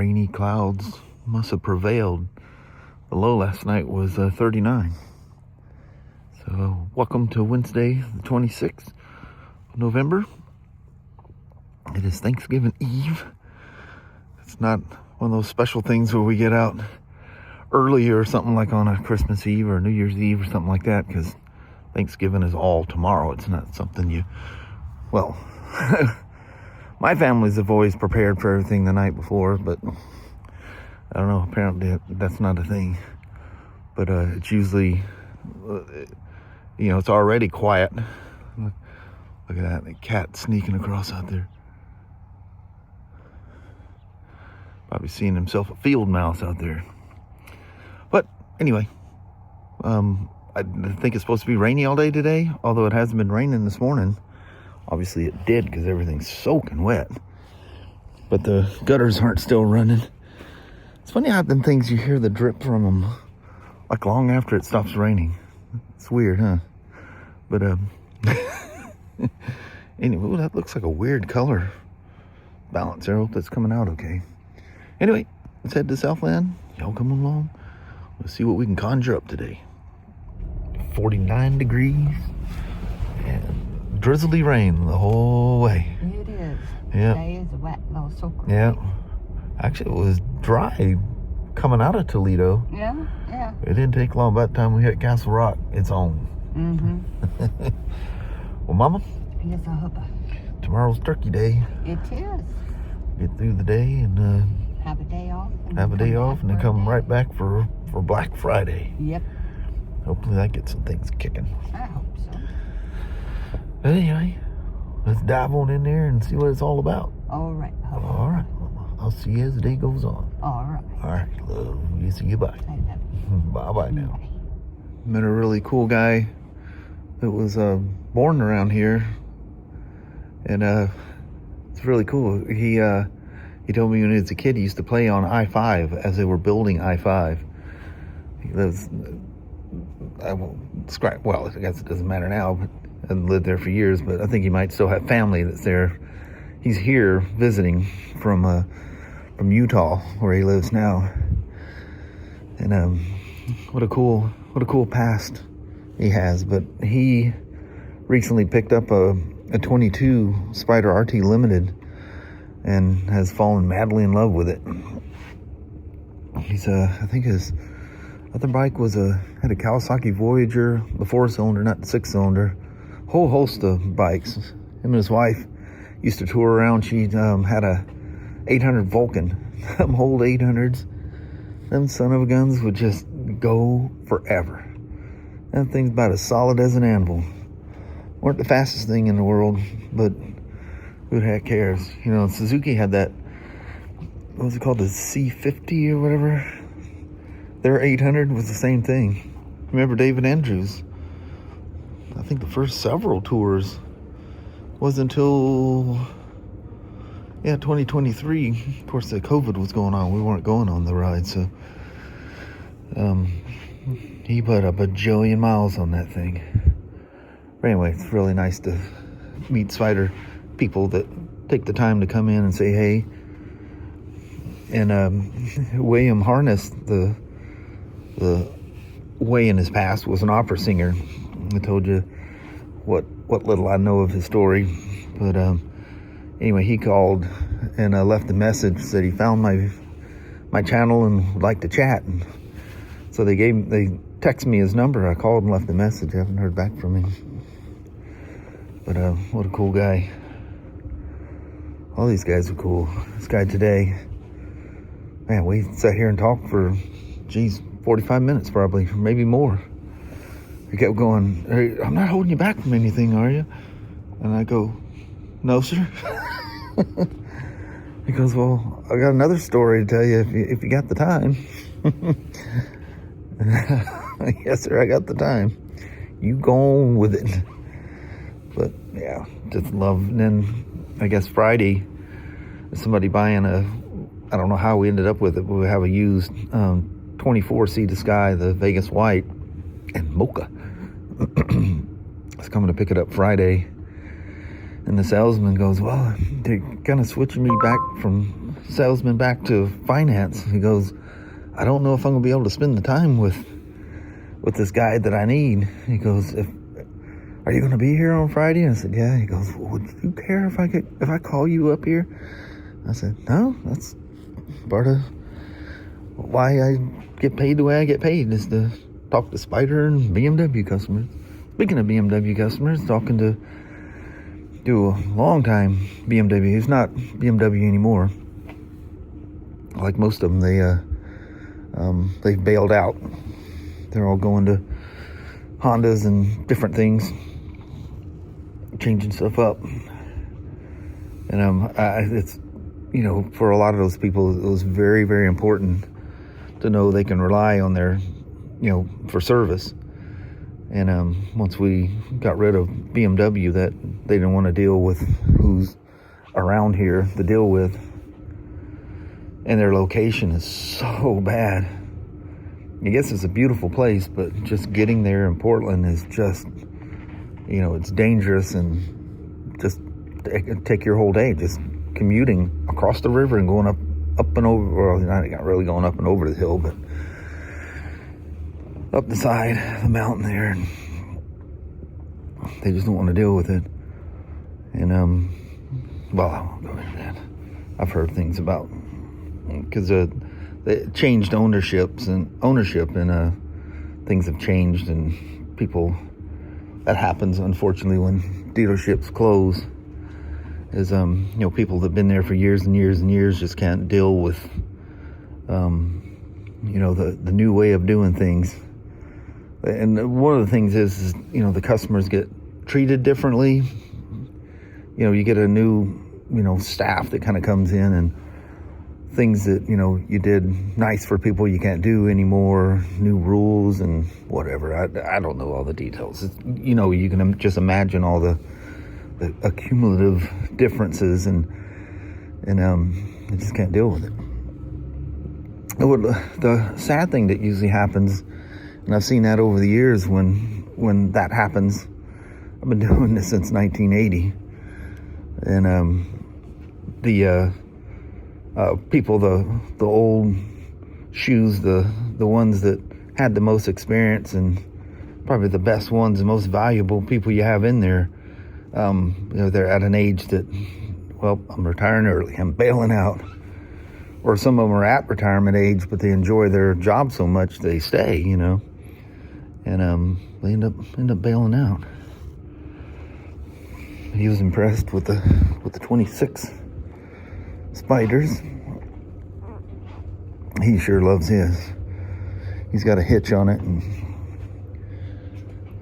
rainy clouds must have prevailed. The low last night was 39. So welcome to Wednesday, the 26th of November. It is Thanksgiving Eve. It's not one of those special things where we get out early or something like on a Christmas Eve or New Year's Eve or something like that, because Thanksgiving is all tomorrow. It's not something well, my families have always prepared for everything the night before, but I don't know, apparently that's not a thing. But it's usually, it's already quiet. Look at that, the cat sneaking across out there. Probably seeing himself a field mouse out there. But anyway, I think it's supposed to be rainy all day today, although it hasn't been raining this morning. Obviously it did because everything's soaking wet. But the gutters aren't still running. It's funny how them things, you hear the drip from them like long after it stops raining. It's weird, huh? But anyway, ooh, that looks like a weird color balance there. I hope that's coming out okay. Anyway, let's head to Southland. Y'all come along. Let's see what we can conjure up today. 49 degrees and drizzly rain the whole way. It is. Yeah. Today is a wet little soaker. Yeah. Actually, it was dry coming out of Toledo. Yeah. It didn't take long. By the time we hit Castle Rock, it's on. Mm-hmm. Well, Mama. Yes, I hope. Tomorrow's Turkey Day. It is. Get through the day and have a day off. And then come right back for Black Friday. Yep. Hopefully that gets some things kicking. I hope so. But anyway, let's dive on in there and see what it's all about. All right. All right. I'll see you as the day goes on. All right. All right. Love you. See you. Bye. I love you. Bye now. Met a really cool guy that was born around here. And it's really cool. He told me when he was a kid, he used to play on I-5 as they were building I-5. He lives, I won't describe, well, I guess it doesn't matter now, but I haven't lived there for years, but I think he might still have family that's there. He's here visiting from Utah, where he lives now. And what a cool past he has. But he recently picked up a 22 Spyder RT Limited and has fallen madly in love with it. He's I think his other bike had a Kawasaki Voyager, the 4-cylinder, not the 6-cylinder. Whole host of bikes. Him and his wife used to tour around. She had a 800 Vulcan. Them old 800s. Them son of a guns would just go forever. That thing's about as solid as an anvil. Weren't the fastest thing in the world, but who the heck cares? Suzuki had that, what was it called, the C50 or whatever? Their 800 was the same thing. Remember David Andrews? I think the first several tours was until 2023. Of course, the COVID was going on. We weren't going on the ride, so he put a bajillion miles on that thing. But anyway, it's really nice to meet Spyder people that take the time to come in and say hey. And William Harness, the way in his past, was an opera singer. I told you what little I know of his story, but anyway, he called and left a message, said he found my channel and would like to chat. And so they texted me his number. I called and left a message. I haven't heard back from him, but what a cool guy. All these guys are cool. This guy today, man, we sat here and talked for 45 minutes probably, maybe more. He kept going, hey, I'm not holding you back from anything, are you? And I go, no, sir. He goes, well, I got another story to tell you if you got the time. Yes, sir, I got the time. You go on with it. But yeah, just love. And then I guess Friday, somebody buying I don't know how we ended up with it, but we have a used 24 Sea to Sky, the Vegas White, and Mocha. I was coming to pick it up Friday, and the salesman goes, well, they're kind of switching me back from salesman back to finance. He goes, I don't know if I'm gonna be able to spend the time with this guy that I need. He goes, are you gonna be here on Friday? And I said, yeah. He goes, well, would you care if I call you up here? I said, no, that's part of why I get paid the way I get paid, is to talk to Spyder and BMW customers. Speaking of BMW customers, talking to a long time BMW. He's not BMW anymore. Like most of them, they've bailed out. They're all going to Hondas and different things, changing stuff up. And it's, you know, for a lot of those people, it was very, very important to know they can rely on their, you know, for service. And once we got rid of BMW, that they didn't want to deal with who's around here to deal with. And their location is so bad. I guess it's a beautiful place, but just getting there in Portland is just, you know, it's dangerous, and just it can take your whole day just commuting across the river and going up and over. Well, not really going up and over the hill, but up the side of the mountain there. And they just don't want to deal with it. And well, I won't go into that. I've heard things about, because they changed ownership, and things have changed, and people, that happens unfortunately when dealerships close, is you know, people that've been there for years and years and years just can't deal with you know, the new way of doing things. And one of the things is, you know, the customers get treated differently. You know, you get a new, you know, staff that kind of comes in, and things that, you know, you did nice for people you can't do anymore, new rules and whatever. I don't know all the details. It's, you know, you can just imagine all the accumulative differences, and you just can't deal with it. The sad thing that usually happens, and I've seen that over the years, when that happens, I've been doing this since 1980, and the people, the old shoes, the ones that had the most experience, and probably the best ones, the most valuable people you have in there, you know, they're at an age that, well, I'm retiring early, I'm bailing out. Or some of them are at retirement age, but they enjoy their job so much they stay, you know. And they end up bailing out. He was impressed with the 26 Spyders. He sure loves his. He's got a hitch on it and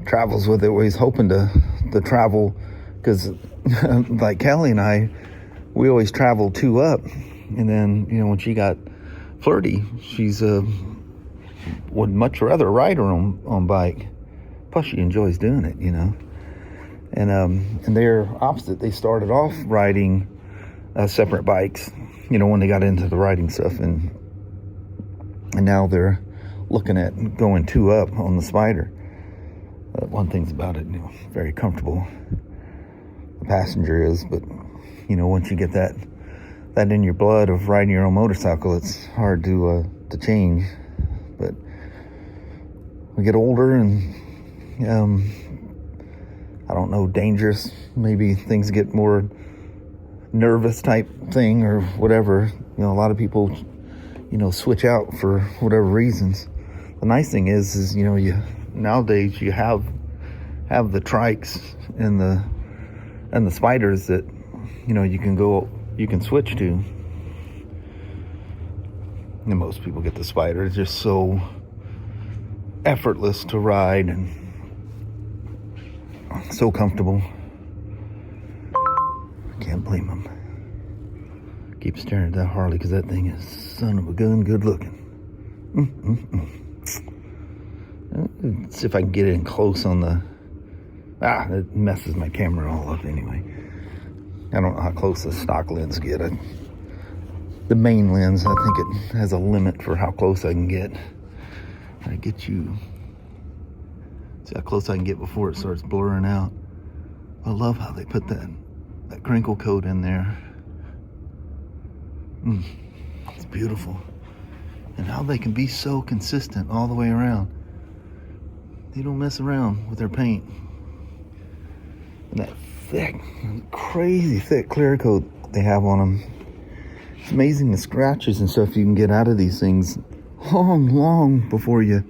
travels with it. Well, he's hoping to travel, because like Kelly and I, we always travel two up. And then, you know, when she got flirty, she's would much rather ride her on bike. Plus, she enjoys doing it, you know. And they're opposite. They started off riding separate bikes, you know, when they got into the riding stuff, and now they're looking at going two up on the Spyder. One thing's about it, you know, very comfortable. The passenger is, but you know, once you get that in your blood of riding your own motorcycle, it's hard to change. But we get older, and I don't know, dangerous. Maybe things get more nervous type thing or whatever. You know, a lot of people, you know, switch out for whatever reasons. The nice thing is you know, nowadays you have the trikes and the Spyders that, you know, you can switch to. And most people get the Spyder. It's just so effortless to ride and so comfortable. Can't blame them. Keep staring at that Harley, because that thing is son of a gun good looking. Let's see if I can get in close on the... it messes my camera all up anyway. I don't know how close the stock lens get. The main lens, I think it has a limit for how close I can get. I get you. See how close I can get before it starts blurring out. I love how they put that crinkle coat in there. It's beautiful. And how they can be so consistent all the way around. They don't mess around with their paint. And that thick, crazy thick clear coat they have on them. It's amazing the scratches and stuff you can get out of these things long before you...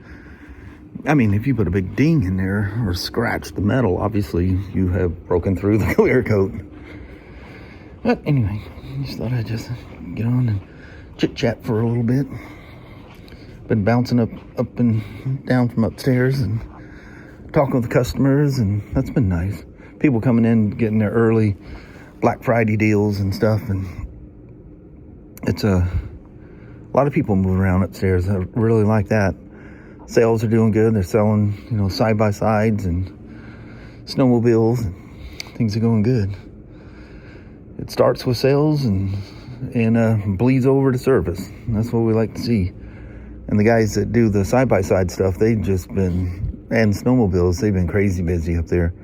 I mean, if you put a big ding in there or scratch the metal, obviously you have broken through the clear coat. But anyway, just thought I'd just get on and chit-chat for a little bit. Been bouncing up and down from upstairs and talking with the customers, and that's been nice. People coming in, getting their early Black Friday deals and stuff, and it's a lot of people moving around upstairs. I really like that. Sales are doing good. They're selling, side-by-sides and snowmobiles, and things are going good. It starts with sales and bleeds over to service. And that's what we like to see. And the guys that do the side-by-side stuff, they've just been, and snowmobiles, they've been crazy busy up there.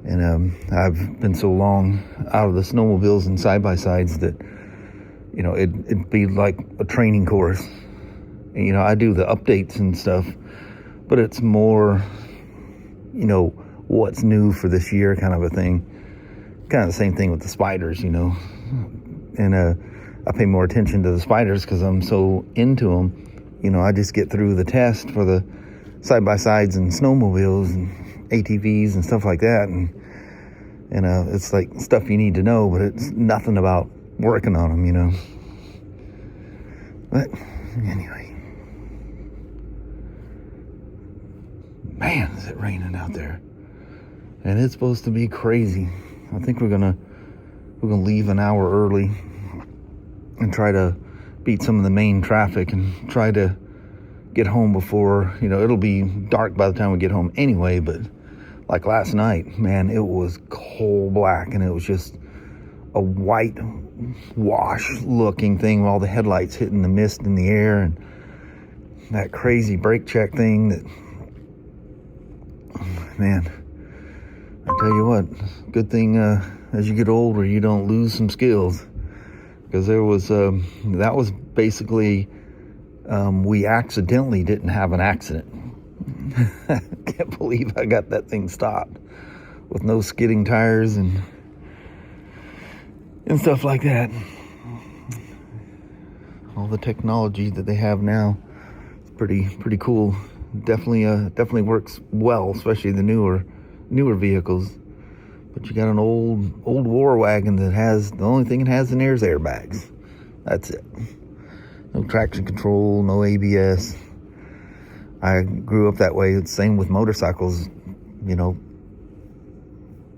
And I've been so long out of the snowmobiles and side-by-sides that, it'd be like a training course. And, I do the updates and stuff, but it's more, what's new for this year kind of a thing. Kind of the same thing with the Spyders, And I pay more attention to the Spyders because I'm so into them. I just get through the test for the side-by-sides and snowmobiles and ATVs and stuff like that. And it's like stuff you need to know, but it's nothing about working on them, But anyway. Man, is it raining out there. And it's supposed to be crazy. I think we're gonna leave an hour early and try to beat some of the main traffic and try to get home before, it'll be dark by the time we get home anyway, but like last night, man, it was coal black and it was just a white wash looking thing with all the headlights hitting the mist in the air and that crazy brake check thing that, man, I tell you what, good thing as you get older you don't lose some skills, because there was that was basically we accidentally didn't have an accident. I can't believe I got that thing stopped with no skidding tires and stuff like that. All the technology that they have now is pretty cool. Definitely works well, especially the newer vehicles. But you got an old war wagon that has, the only thing it has in there is airbags. That's it. No traction control, no ABS. I grew up that way. It's the same with motorcycles.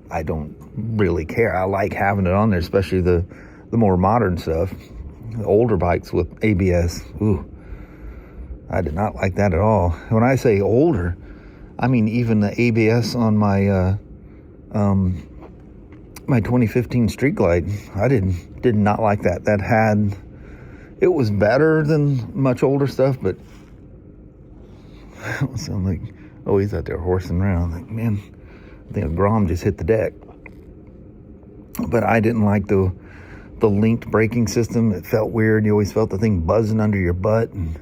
I don't really care. I like having it on there, especially the more modern stuff. The older bikes with ABS. Ooh, I did not like that at all. When I say older, I mean even the ABS on my my 2015 Street Glide. I did not like that. It was better than much older stuff, but I'm like, oh, he's out there horsing around. Like, man, I think a Grom just hit the deck. But I didn't like the linked braking system. It felt weird. You always felt the thing buzzing under your butt, and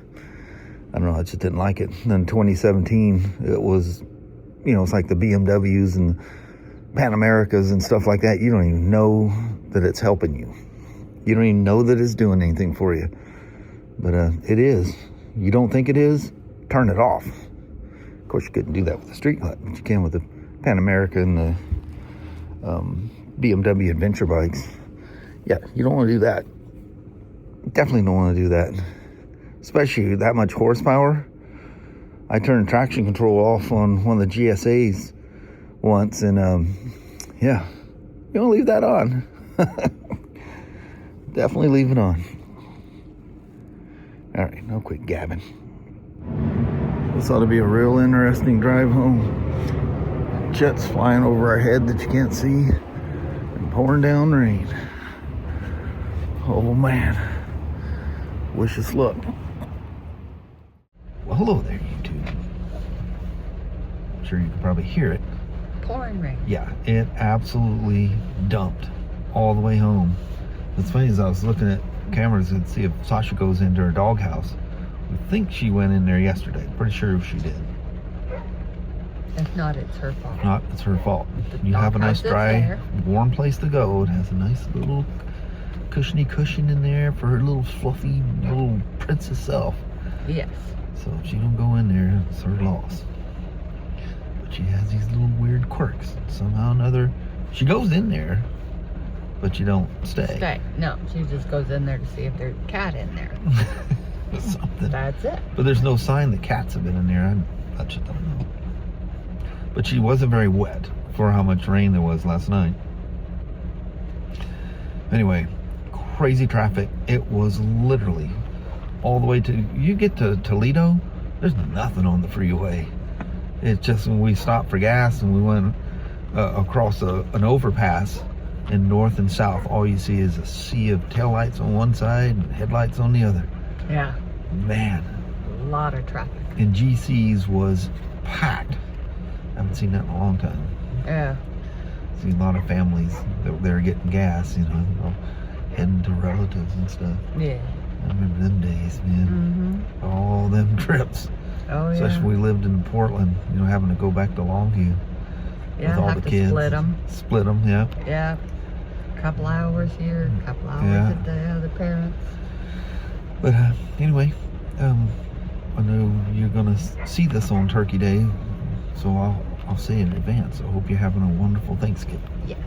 I don't know, I just didn't like it. And then 2017, it was, it's like the BMWs and Pan Americas and stuff like that. You don't even know that it's helping you. You don't even know that it's doing anything for you. But it is. You don't think it is? Turn it off. Of course, you couldn't do that with the Street Glide, but you can with the Pan America and the BMW adventure bikes. Yeah, you don't want to do that. Definitely don't want to do that. Especially that much horsepower. I turned traction control off on one of the GSAs once, and yeah, you don't leave that on. Definitely leave it on. All right, no quick gabbing. This ought to be a real interesting drive home. Jets flying over our head that you can't see, and pouring down rain. Oh man, wish us luck. Well, hello there, YouTube. I'm sure you can probably hear it. Pouring rain. Yeah, it absolutely dumped all the way home. What's funny is I was looking at cameras and see if Sasha goes into her doghouse. We think she went in there yesterday. Pretty sure she did. If not, it's her fault. If not, it's her fault. The You have a nice, doghouse is dry, there. warm place to go. It has a nice little cushiony cushion in there for her little fluffy little princess self. Yes. So if she don't go in there, it's her loss. But she has these little weird quirks. Somehow or another, she goes in there, but you don't stay. No, she just goes in there to see if there's a cat in there. Something. That's it. But there's no sign that cats have been in there. I just don't know. But she wasn't very wet for how much rain there was last night. Anyway, crazy traffic. It was literally all the way to, you get to Toledo, there's nothing on the freeway. It's just when we stopped for gas and we went across an overpass in north and south, all you see is a sea of taillights on one side and headlights on the other. Yeah. Man. A lot of traffic. And GC's was packed. I haven't seen that in a long time. Yeah. See a lot of families that were there getting gas, you know, heading to relatives and stuff. Yeah. I remember them days, man. Mm-hmm. All them trips. Oh, yeah. Especially when we lived in Portland, you know, having to go back to Longview Yeah, with all have the to kids. split them. Split them, yeah. Yeah. Couple hours here, couple hours Yeah. at the other parents. But anyway, I know you're gonna see this on Turkey Day, so I'll say in advance. I hope you're having a wonderful Thanksgiving. Yes.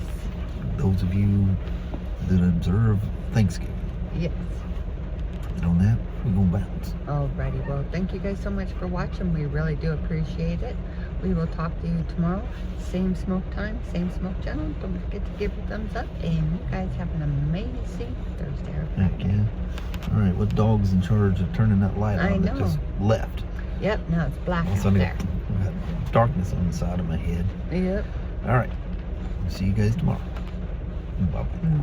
Those of you that observe Thanksgiving. Yes. And on that, we're gonna bounce. Alrighty, well, thank you guys so much for watching. We really do appreciate it. We will talk to you tomorrow. Same smoke time, same smoke channel. Don't forget to give a thumbs up. And you guys have an amazing Thursday. Heck yeah. All right, what dog's in charge of turning that light I on that know. just left? Yep, now it's black All of a out sudden, there. I got darkness on the side of my head. Yep. All right, see you guys tomorrow. Bye. Bye.